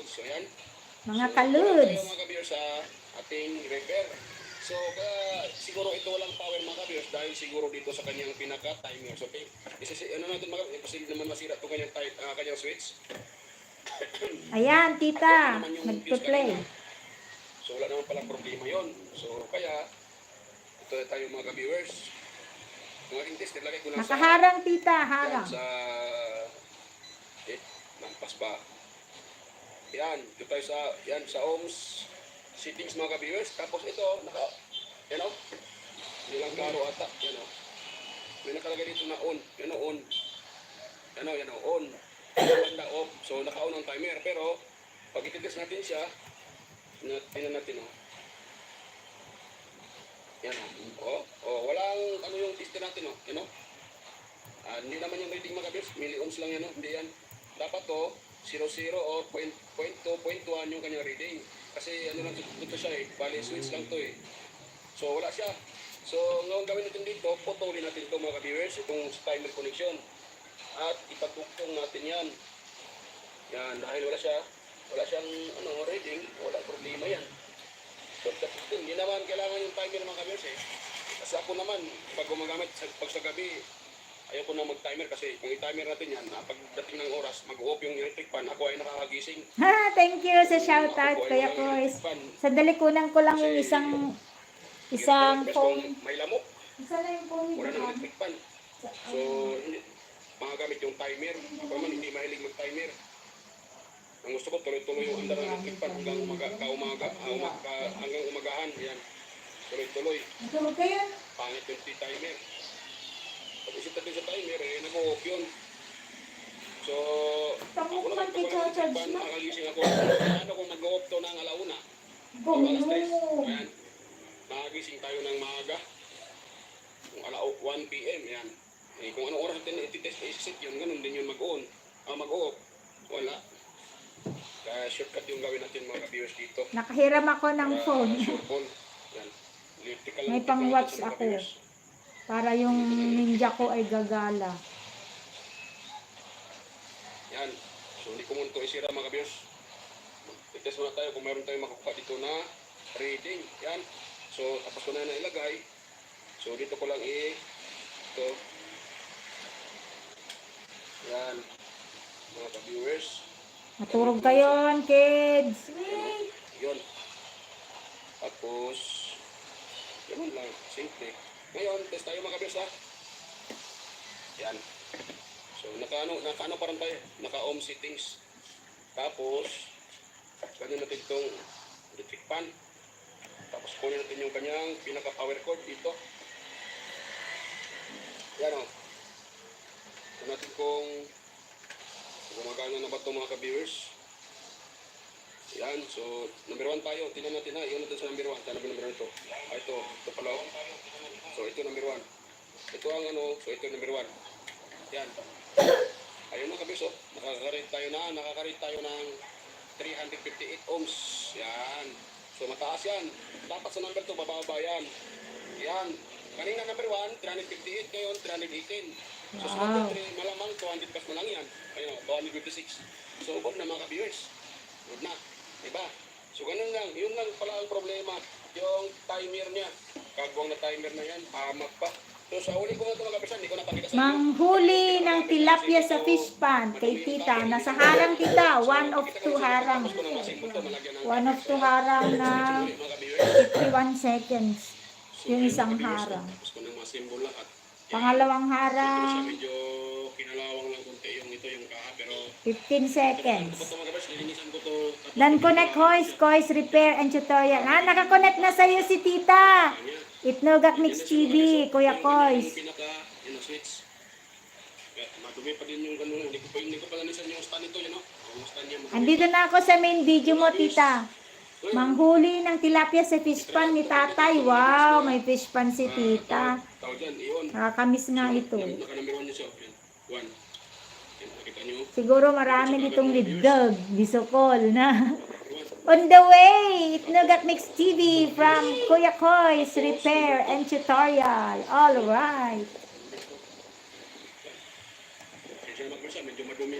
loads. So, yan. Mga So, kaludes. tayo mga ka-viewers sa ating repair. So, kaya siguro ito walang power mga ka-viewers dahil siguro dito sa kanyang pinaka-timers, okay? Kasi ano natin mga ka-viewers, kasi naman masira itong kanyang switch. Ayan, tita. Naman yung fuse Nagpe-play. kanina. So, wala naman palang problema yon. So, kaya, ito tayo mga ka-viewers. Kung aking test, nilagay ko lang Nakaharang, tita. yan, Harang. sa lampas ba. Yan, ito tayo sa, yan, sa ohms settings mga ka-viewers. Tapos ito, yan o, hindi lang klaro ata, yan o. May nakalagay dito na on, yan o, on. Yan o, on. Banda off, so naka-on ang timer. Pero, pag ititest natin siya, tingnan natin o. Yan o, walang ano yung tester natin o, yan o. Hindi naman yung reading mga ka-viewers, milliohms lang yan o, hindi yan. Dapat to, 00 or 0.2, 0.1 yung kanyang reading. Kasi ano lang dito siya eh, bali switch lang to eh. So wala siya. So ngayon gawin natin dito, putulin natin ito mga ka-viewers, itong timer connection. At ipatugtong natin yan. Yan, dahil wala siyang reading, wala problema yan. So hindi naman kailangan yung timer mga ka-viewers eh. Kasi ako naman, pag gumagamit, pag sa gabi, ayaw ko na mag-timer kasi kung i-timer natin yan, pagdating ng oras, mag-off yung electric fan, ako ay nakakagising. Ha, thank you sa shoutout, Kuya Kois. Sandali, kunan ko lang yung isang phone. May lamok, Isa na yung phone wala ng niyo. electric fan. So, magagamit yung timer. Ako naman hindi mahilig mag-timer. Ang gusto ko, tuloy-tuloy yung andar ng electric fan hanggang hanggang umagahan. Yan. Tuloy-tuloy. Matulog kayo? Pangit yung timer. Pag isip natin sa timer, nag-off yun. So, ako naman pag wala ng electric fan, makagising ako. Ano kung mag-off to ng alauna? O alas 3. Ayan. Makagising tayo ng maaga. Kung 1 p.m. Yan. Kung anong oras natin ititest na iset yun, ganun din yun mag-on. Mag-off. Wala. Kaya shortcut yung gawin natin mga ka-viewers dito. Nakahiram ako ng phone. Sure ball. Yan. Electrical May pang-watch ako. Para yung ninja ko ay gagala. Yan. So, hindi ko muna ito isira mga ka-viewers. I-test muna tayo kung mayroon tayong makukuha dito na reading. Yan. So, tapos ko na ilagay. So, dito ko lang ito. Yan. Mga ka-viewers. Maturog kayo, kids. Yun. Tapos, yun lang. Simple. Ngayon, test tayo mga ka-viewers ha. Yan. So, naka-ano pa rin tayo. Naka-ohm settings. Tapos, ganyan natin itong electric fan. Tapos, kunin natin yung kanyang pinaka-power cord dito. Yan o. Ito natin kung gumagana na ba ito mga ka-viewers. Yan. So, number 1 tayo. Tingnan natin ha. Iyon natin sa number 1. Saan number 1 ito? Ito. Ito pala o. So, ito number 1. Ito ang so ito number 1. Yan. Ayun mga ka-viewers o. Nakaka-rate tayo ng 358 ohms. Yan. So, mataas yan. Dapat sa number 2, bababa yan. Yan. Kanina number 1, 358. Ngayon, 318. So, sa number 3, malamang 200 plus na lang yan. Ayun, 256. So, good na mga ka-viewers. Good na. Diba? So, ganun lang. Yun lang pala ang problema. Yung timer niya. Kagwang na timer na yan. Hamak pa. So, sa huli ko na ito mga ka-viewers, hindi ko napakita sa inyo. Manghuli ng tilapia sa fish pan kay tita. Nasa harang tita. 1 of 2 harang. 1 of 2 harang na 51 seconds. Yung isang harang. Tapos ko nang masimbol lahat. Pangalawang Ito harang, siya medyo kinalawang lang kunti yung kaha, pero 15 seconds. ito mga kabers, lilinisan ko to. Then connect Kois Repair and Tutorial. Nakakonect na sa'yo si tita. Itnogat Mix TV, Kuya Kois. Yung pinaka, yun ang switch. Madumi pa din yung ganun. Hindi ko pa lanisan yung stand nito, yun o. Yung stand niya madumi. Andito na ako sa main video mo, tita. Manghuli ng tilapia sa fish pan ni tatay. Wow, may fish pan si tita. Tawag dyan, iyon. Nakakamiss nga ito. Naka-number 1 niya siya. 1. Nakita niyo. Siguro marami ditong lidog, bisokol na. On the way, Itnogat Mix TV from Kuya Kois Repair and Tutorial. All right. Medyo madumi.